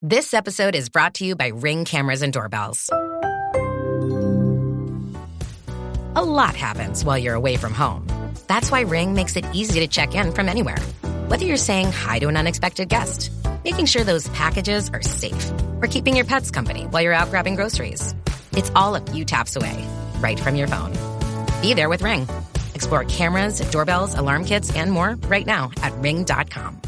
This episode is brought to you by Ring cameras and doorbells. A lot happens while you're away from home. That's why Ring makes it easy to check in from anywhere. Whether you're saying hi to an unexpected guest, making sure those packages are safe, or keeping your pets company while you're out grabbing groceries. It's all a few taps away, right from your phone. Be there with Ring. Explore cameras, doorbells, alarm kits, and more right now at ring.com.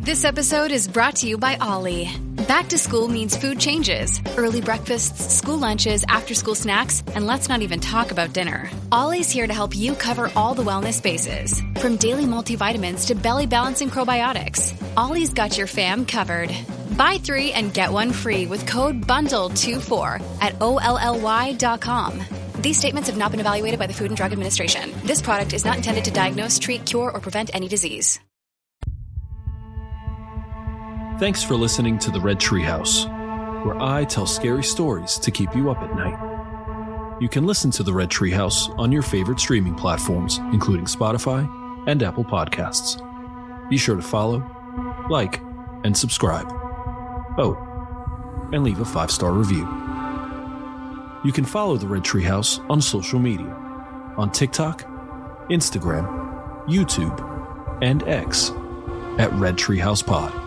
This episode is brought to you by Ollie. Back to school means food changes. Early breakfasts, school lunches, after-school snacks, and let's not even talk about dinner. Ollie's here to help you cover all the wellness bases. From daily multivitamins to belly-balancing probiotics, Ollie's got your fam covered. Buy 3 and get 1 free with code BUNDLE24 at OLLY.com. These statements have not been evaluated by the Food and Drug Administration. This product is not intended to diagnose, treat, cure, or prevent any disease. Thanks for listening to the Red Treehouse, where I tell scary stories to keep you up at night. You can listen to the Red Treehouse on your favorite streaming platforms, including Spotify and Apple Podcasts. Be sure to follow, like, and subscribe. Oh, and leave a 5-star review. You can follow the Red Treehouse on social media, on TikTok, Instagram, YouTube, and X at Red Treehouse Pod.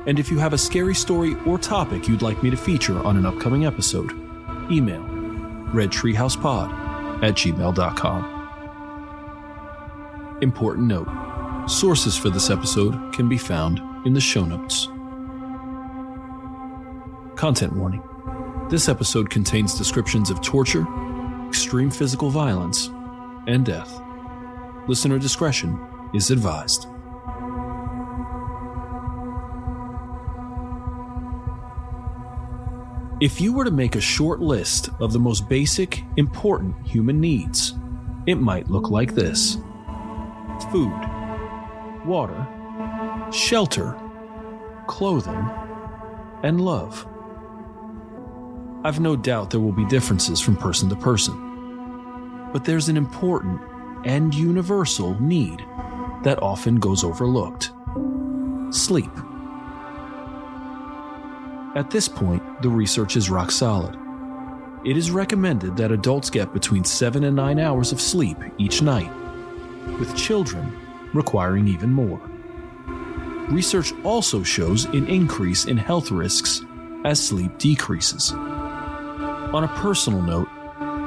And if you have a scary story or topic you'd like me to feature on an upcoming episode, email redtreehousepod@gmail.com. Important note, sources for this episode can be found in the show notes. Content warning. This episode contains descriptions of torture, extreme physical violence, and death. Listener discretion is advised. If you were to make a short list of the most basic, important human needs, it might look like this: food, water, shelter, clothing, and love. I've no doubt there will be differences from person to person, but there's an important and universal need that often goes overlooked: sleep. At this point, the research is rock solid. It is recommended that adults get between 7 and 9 hours of sleep each night, with children requiring even more. Research also shows an increase in health risks as sleep decreases. On a personal note,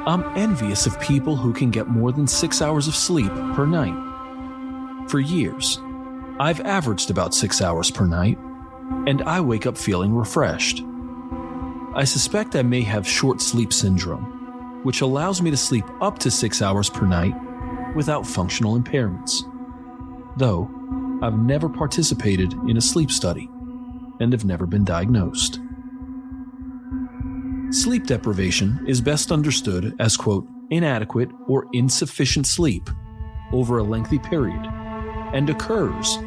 I'm envious of people who can get more than 6 hours of sleep per night. For years, I've averaged about 6 hours per night, and I wake up feeling refreshed. I suspect I may have short sleep syndrome, which allows me to sleep up to 6 hours per night without functional impairments. Though, I've never participated in a sleep study and have never been diagnosed. Sleep deprivation is best understood as, quote, inadequate or insufficient sleep over a lengthy period, and occurs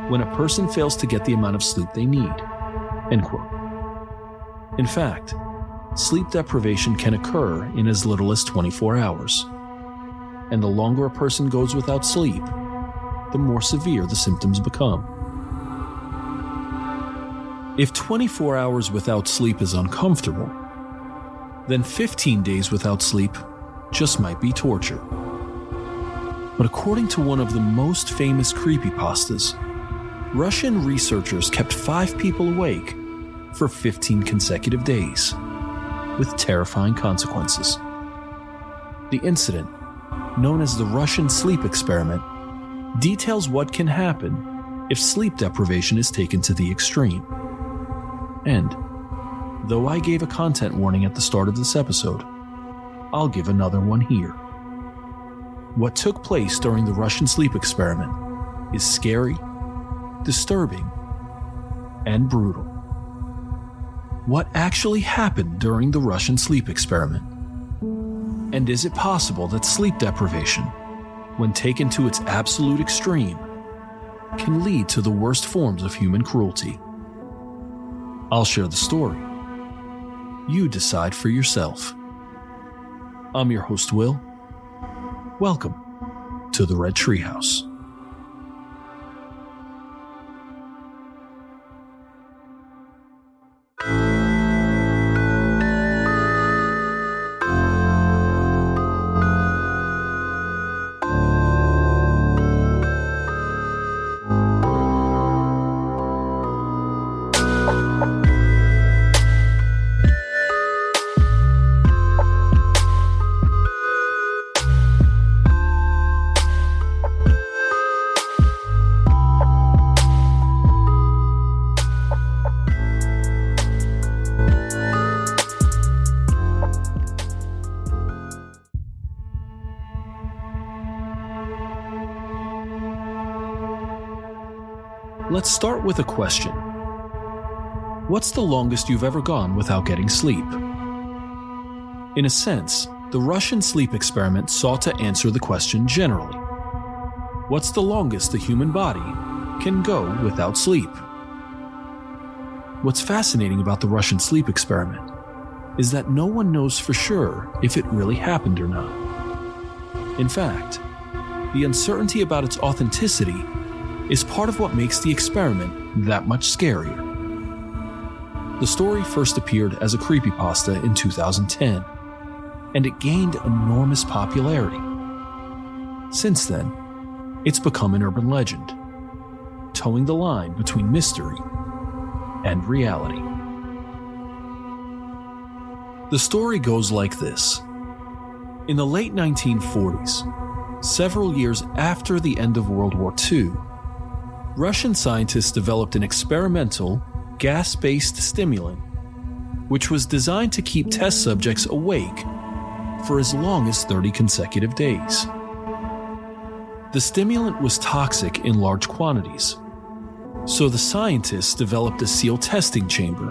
when a person fails to get the amount of sleep they need, end quote. In fact, sleep deprivation can occur in as little as 24 hours. And the longer a person goes without sleep, the more severe the symptoms become. If 24 hours without sleep is uncomfortable, then 15 days without sleep just might be torture. But according to one of the most famous creepypastas, Russian researchers kept 5 people awake for 15 consecutive days, with terrifying consequences. The incident, known as the Russian sleep experiment, details what can happen if sleep deprivation is taken to the extreme. And, though I gave a content warning at the start of this episode, I'll give another one here. What took place during the Russian sleep experiment is scary, disturbing, and brutal. What actually happened during the Russian sleep experiment? And is it possible that sleep deprivation, when taken to its absolute extreme, can lead to the worst forms of human cruelty? I'll share the story. You decide for yourself. I'm your host, Will. Welcome to the Red Treehouse. let's start with a question. What's the longest you've ever gone without getting sleep? In a sense, the Russian sleep experiment sought to answer the question generally. What's the longest the human body can go without sleep? What's fascinating about the Russian sleep experiment is that no one knows for sure if it really happened or not. In fact, the uncertainty about its authenticity is part of what makes the experiment that much scarier. The story first appeared as a creepypasta in 2010, and it gained enormous popularity. Since then, it's become an urban legend, towing the line between mystery and reality. The story goes like this. In the late 1940s, several years after the end of World War II, Russian scientists developed an experimental, gas-based stimulant which was designed to keep test subjects awake for as long as 30 consecutive days. The stimulant was toxic in large quantities, so the scientists developed a sealed testing chamber,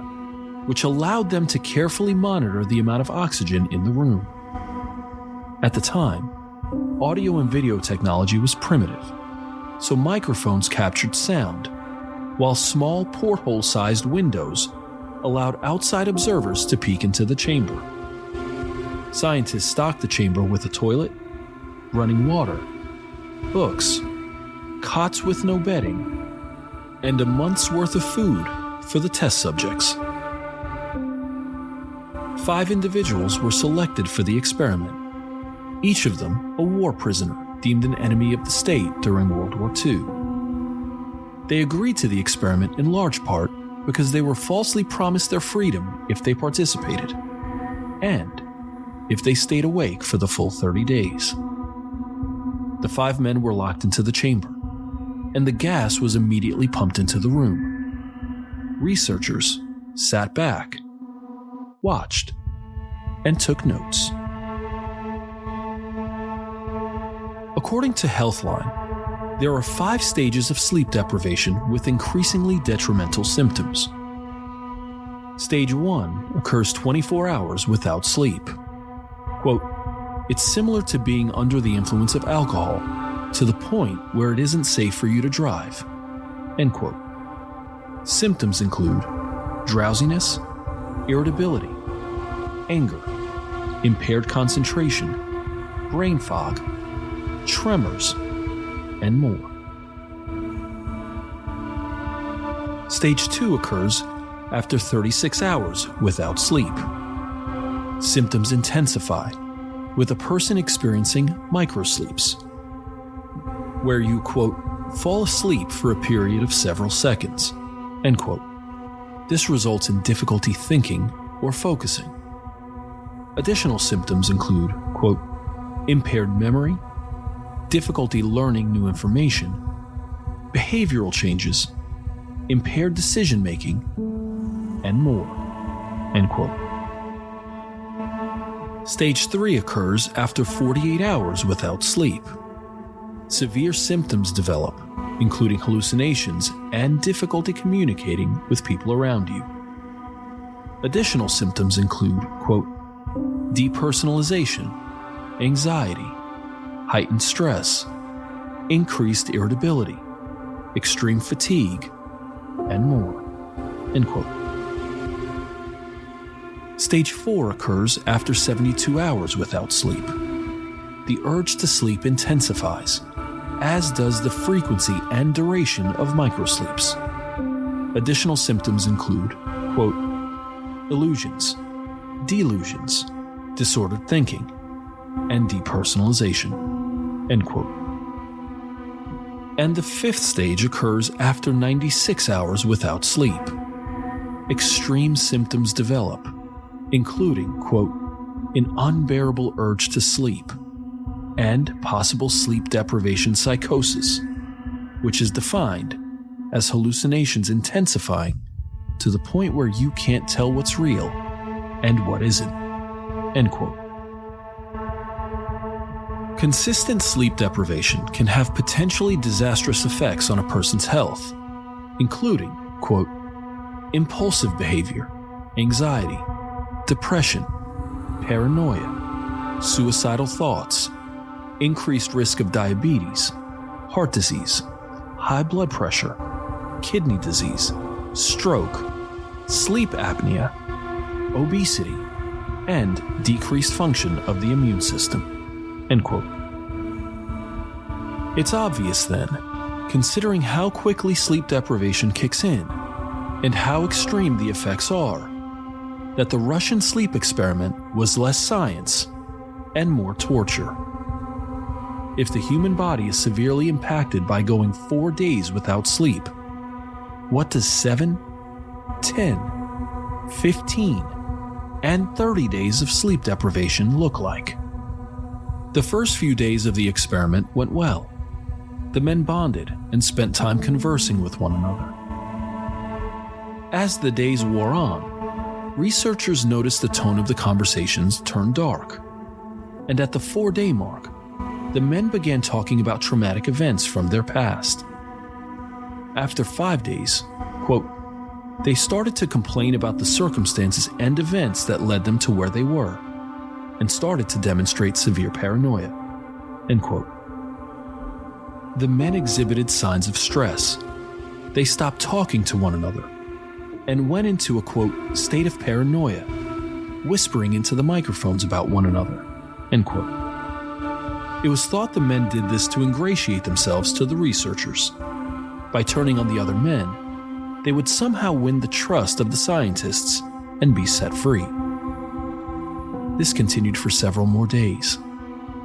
which allowed them to carefully monitor the amount of oxygen in the room. At the time, audio and video technology was primitive, so microphones captured sound, while small porthole-sized windows allowed outside observers to peek into the chamber. Scientists stocked the chamber with a toilet, running water, books, cots with no bedding, and a month's worth of food for the test subjects. 5 individuals were selected for the experiment, each of them a war prisoner deemed an enemy of the state during World War II. They agreed to the experiment in large part because they were falsely promised their freedom if they participated, and if they stayed awake for the full 30 days. The 5 men were locked into the chamber, and the gas was immediately pumped into the room. Researchers sat back, watched, and took notes. According to Healthline, there are 5 stages of sleep deprivation with increasingly detrimental symptoms. Stage 1 occurs 24 hours without sleep. Quote, "It's similar to being under the influence of alcohol, to the point where it isn't safe for you to drive." End quote. Symptoms include drowsiness, irritability, anger, impaired concentration, brain fog, tremors, and more. Stage 2 occurs after 36 hours without sleep. Symptoms intensify, with a person experiencing microsleeps, where you, quote, "fall asleep for a period of several seconds," end quote. This results in difficulty thinking or focusing. Additional symptoms include, quote, "impaired memory, difficulty learning new information, behavioral changes, impaired decision-making, and more," end quote. Stage 3 occurs after 48 hours without sleep. Severe symptoms develop, including hallucinations and difficulty communicating with people around you. Additional symptoms include, quote, depersonalization, anxiety, heightened stress, increased irritability, extreme fatigue, and more, end quote. Stage 4 occurs after 72 hours without sleep. The urge to sleep intensifies, as does the frequency and duration of microsleeps. Additional symptoms include, quote, illusions, delusions, disordered thinking, and depersonalization, end quote. And the 5th stage occurs after 96 hours without sleep. Extreme symptoms develop, including, quote, an unbearable urge to sleep, and possible sleep deprivation psychosis, which is defined as hallucinations intensifying to the point where you can't tell what's real and what isn't, end quote. Consistent sleep deprivation can have potentially disastrous effects on a person's health, including, quote, impulsive behavior, anxiety, depression, paranoia, suicidal thoughts, increased risk of diabetes, heart disease, high blood pressure, kidney disease, stroke, sleep apnea, obesity, and decreased function of the immune system, end quote. It's obvious then, considering how quickly sleep deprivation kicks in and how extreme the effects are, that the Russian sleep experiment was less science and more torture. If the human body is severely impacted by going 4 days without sleep, what does 7, 10, 15, and 30 days of sleep deprivation look like? The first few days of the experiment went well. The men bonded and spent time conversing with one another. As the days wore on, researchers noticed the tone of the conversations turned dark. And at the 4-day mark, the men began talking about traumatic events from their past. After 5 days, quote, they started to complain about the circumstances and events that led them to where they were, and started to demonstrate severe paranoia, end quote. The men exhibited signs of stress. They stopped talking to one another and went into a, quote, state of paranoia, whispering into the microphones about one another, end quote. It was thought the men did this to ingratiate themselves to the researchers. By turning on the other men, they would somehow win the trust of the scientists and be set free. This continued for several more days,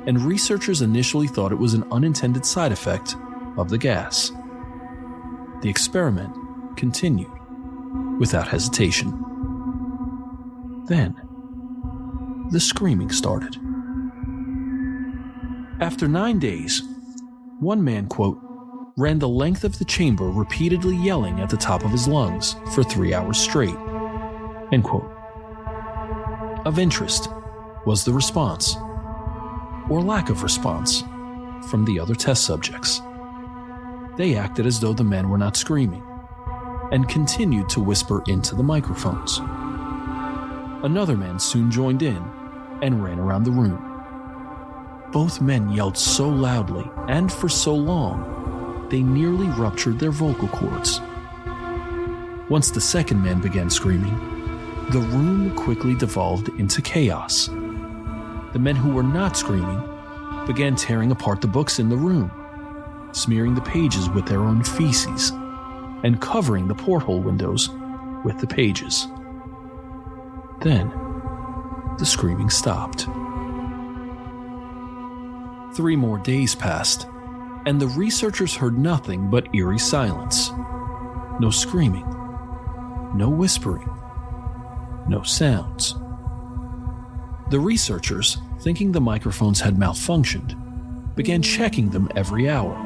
and researchers initially thought it was an unintended side effect of the gas. The experiment continued without hesitation. Then, the screaming started. After 9 days, one man, quote, ran the length of the chamber repeatedly yelling at the top of his lungs for 3 hours straight, end quote. Of interest was the response, or lack of response, from the other test subjects. They acted as though the men were not screaming, and continued to whisper into the microphones. Another man soon joined in and ran around the room. Both men yelled so loudly and for so long, they nearly ruptured their vocal cords. Once the second man began screaming, the room quickly devolved into chaos. The men who were not screaming began tearing apart the books in the room, smearing the pages with their own feces, and covering the porthole windows with the pages. Then, the screaming stopped. 3 more days passed, and the researchers heard nothing but eerie silence. No screaming, no whispering, no sounds. The researchers, thinking the microphones had malfunctioned, began checking them every hour.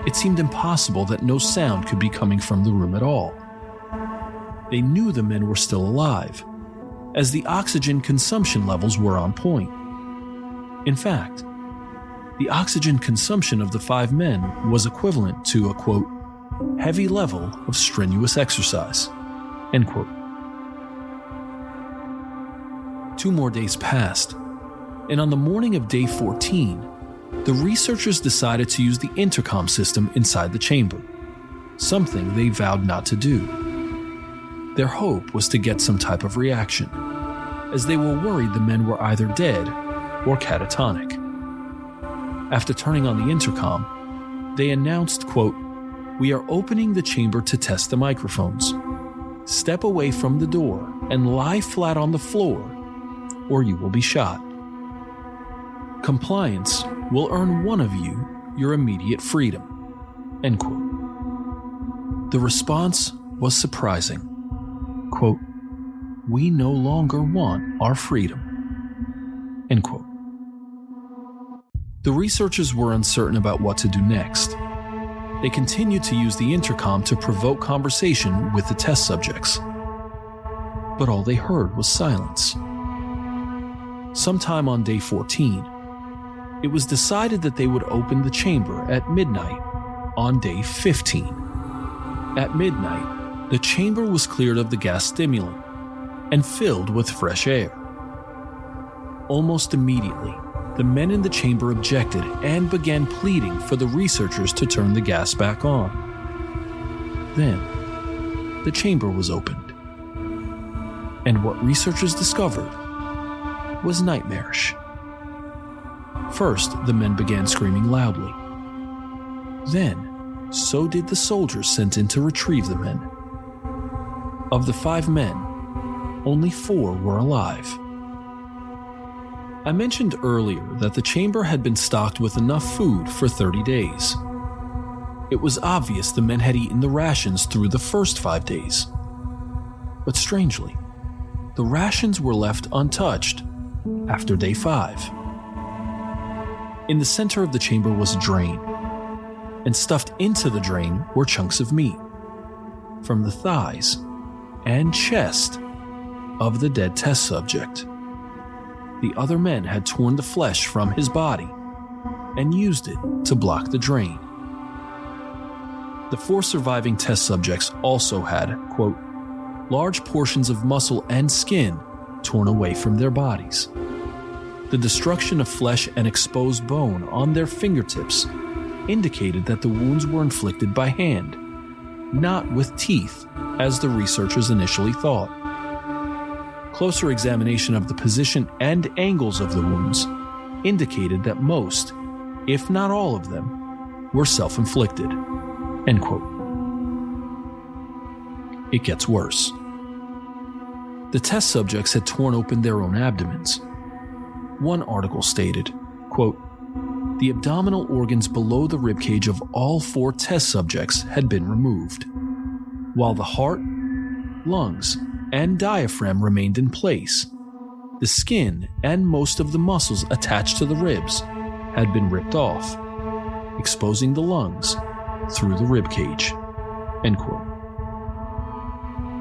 It seemed impossible that no sound could be coming from the room at all. They knew the men were still alive, as the oxygen consumption levels were on point. In fact, the oxygen consumption of the 5 men was equivalent to a, quote, heavy level of strenuous exercise, end quote. 2 more days passed, and on the morning of day 14, the researchers decided to use the intercom system inside the chamber, something they vowed not to do. Their hope was to get some type of reaction, as they were worried the men were either dead or catatonic. After turning on the intercom, they announced, quote, "We are opening the chamber to test the microphones. Step away from the door and lie flat on the floor, or you will be shot. Compliance will earn one of you your immediate freedom," end quote. The response was surprising. Quote, "We no longer want our freedom," end quote. The researchers were uncertain about what to do next. They continued to use the intercom to provoke conversation with the test subjects. But all they heard was silence. Sometime on day 14, it was decided that they would open the chamber at midnight on day 15. At midnight, the chamber was cleared of the gas stimulant and filled with fresh air. Almost immediately, the men in the chamber objected and began pleading for the researchers to turn the gas back on. Then, the chamber was opened, and what researchers discovered was nightmarish. First, the men began screaming loudly. Then, so did the soldiers sent in to retrieve the men. Of the 5 men, only 4 were alive. I mentioned earlier that the chamber had been stocked with enough food for 30 days. It was obvious the men had eaten the rations through the first 5 days. But strangely, the rations were left untouched after day 5. In the center of the chamber was a drain, and stuffed into the drain were chunks of meat from the thighs and chest of the dead test subject. The other men had torn the flesh from his body and used it to block the drain. The 4 surviving test subjects also had, quote, large portions of muscle and skin torn away from their bodies. The destruction of flesh and exposed bone on their fingertips indicated that the wounds were inflicted by hand, not with teeth, as the researchers initially thought. Closer examination of the position and angles of the wounds indicated that most, if not all of them, were self-inflicted. End quote. It gets worse. The test subjects had torn open their own abdomens. One article stated, quote, the abdominal organs below the ribcage of all 4 test subjects had been removed, while the heart, lungs, and diaphragm remained in place. The skin and most of the muscles attached to the ribs had been ripped off, exposing the lungs through the ribcage. End quote.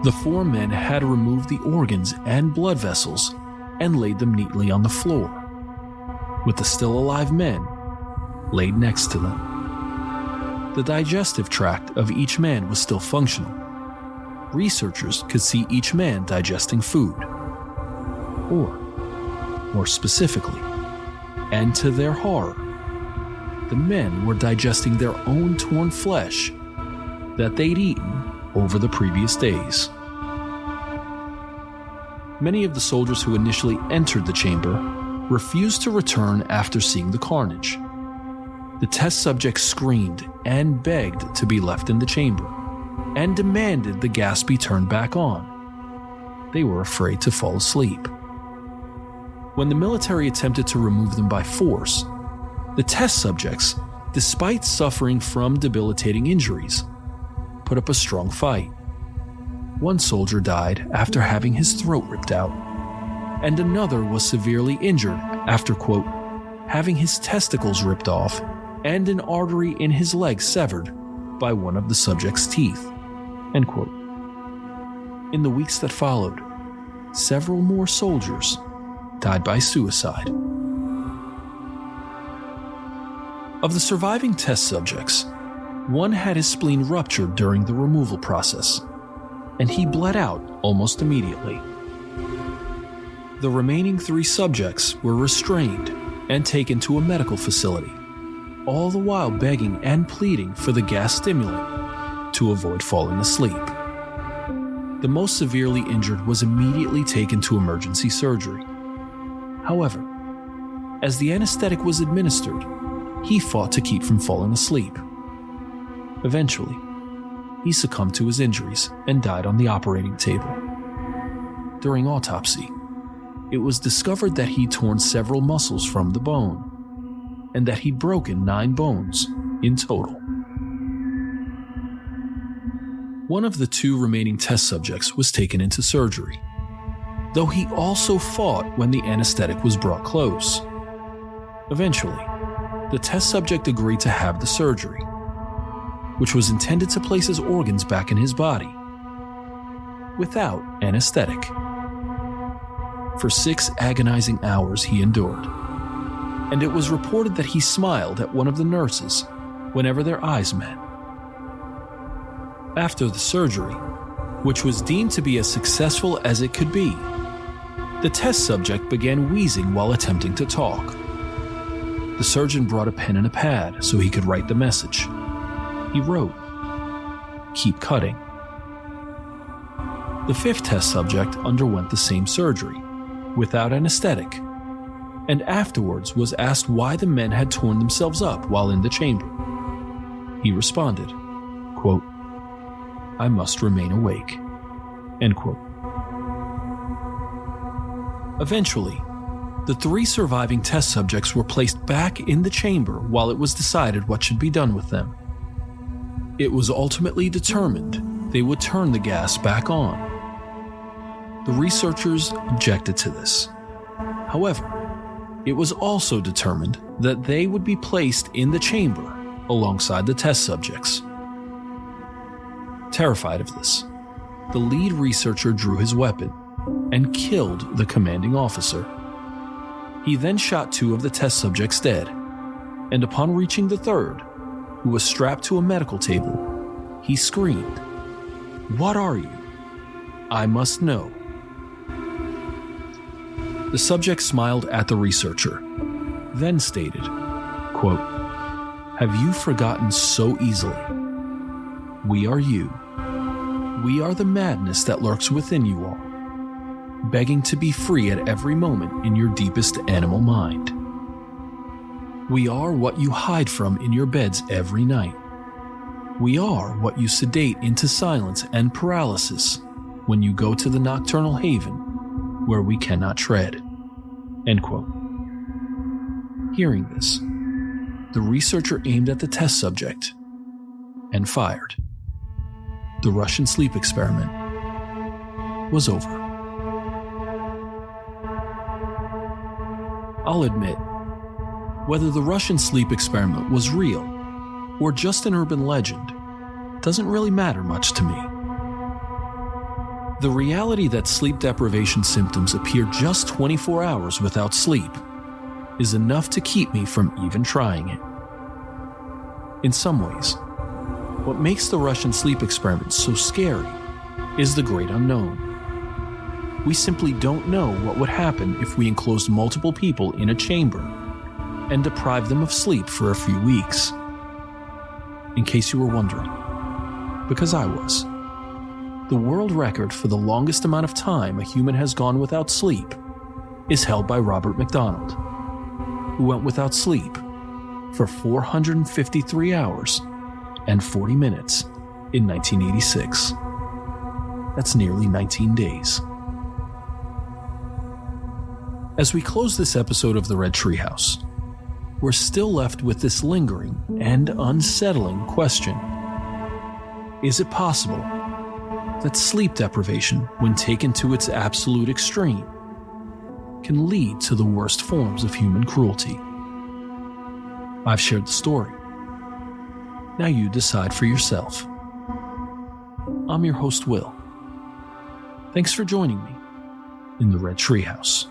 The 4 men had removed the organs and blood vessels and laid them neatly on the floor, with the still alive men laid next to them. The digestive tract of each man was still functional. Researchers could see each man digesting food. Or, more specifically, and to their horror, the men were digesting their own torn flesh that they'd eaten over the previous days. Many of the soldiers who initially entered the chamber refused to return after seeing the carnage. The test subjects screamed and begged to be left in the chamber and demanded the gas be turned back on. They were afraid to fall asleep. When the military attempted to remove them by force, the test subjects, despite suffering from debilitating injuries, put up a strong fight. One soldier died after having his throat ripped out, and another was severely injured after, quote, having his testicles ripped off and an artery in his leg severed by one of the subject's teeth, end quote. In the weeks that followed, several more soldiers died by suicide. Of the surviving test subjects, one had his spleen ruptured during the removal process, and he bled out almost immediately. The remaining 3 subjects were restrained and taken to a medical facility, all the while begging and pleading for the gas stimulant to avoid falling asleep. The most severely injured was immediately taken to emergency surgery. However, as the anesthetic was administered, he fought to keep from falling asleep. Eventually, he succumbed to his injuries and died on the operating table. During autopsy, it was discovered that he'd torn several muscles from the bone, and that he'd broken 9 bones in total. One of the 2 remaining test subjects was taken into surgery, though he also fought when the anesthetic was brought close. Eventually, the test subject agreed to have the surgery, which was intended to place his organs back in his body, without anesthetic. For 6 agonizing hours he endured, and it was reported that he smiled at one of the nurses whenever their eyes met. After the surgery, which was deemed to be as successful as it could be, the test subject began wheezing while attempting to talk. The surgeon brought a pen and a pad so he could write the message. He wrote, "Keep cutting." The fifth test subject underwent the same surgery, without anesthetic, and afterwards was asked why the men had torn themselves up while in the chamber. He responded, quote, "I must remain awake," end quote. Eventually, the 3 surviving test subjects were placed back in the chamber while it was decided what should be done with them. It was ultimately determined they would turn the gas back on. The researchers objected to this. However, it was also determined that they would be placed in the chamber alongside the test subjects. Terrified of this, the lead researcher drew his weapon and killed the commanding officer. He then shot 2 of the test subjects dead, and upon reaching the 3rd, who was strapped to a medical table, he screamed, "What are you? I must know." The subject smiled at the researcher, then stated, quote, "Have you forgotten so easily? We are you. We are the madness that lurks within you all, begging to be free at every moment in your deepest animal mind. We are what you hide from in your beds every night. We are what you sedate into silence and paralysis when you go to the nocturnal haven where we cannot tread," end quote. Hearing this, the researcher aimed at the test subject and fired. The Russian sleep experiment was over. I'll admit, whether the Russian sleep experiment was real or just an urban legend doesn't really matter much to me. The reality that sleep deprivation symptoms appear just 24 hours without sleep is enough to keep me from even trying it. In some ways, what makes the Russian sleep experiment so scary is the great unknown. We simply don't know what would happen if we enclosed multiple people in a chamber and deprived them of sleep for a few weeks. In case you were wondering, because I was. The world record for the longest amount of time a human has gone without sleep is held by Robert McDonald, who went without sleep for 453 hours and 40 minutes in 1986. That's nearly 19 days. As we close this episode of the Red Treehouse, we're still left with this lingering and unsettling question. Is it possible that sleep deprivation, when taken to its absolute extreme, can lead to the worst forms of human cruelty? I've shared the story. Now you decide for yourself. I'm your host, Will. Thanks for joining me in the Red Treehouse.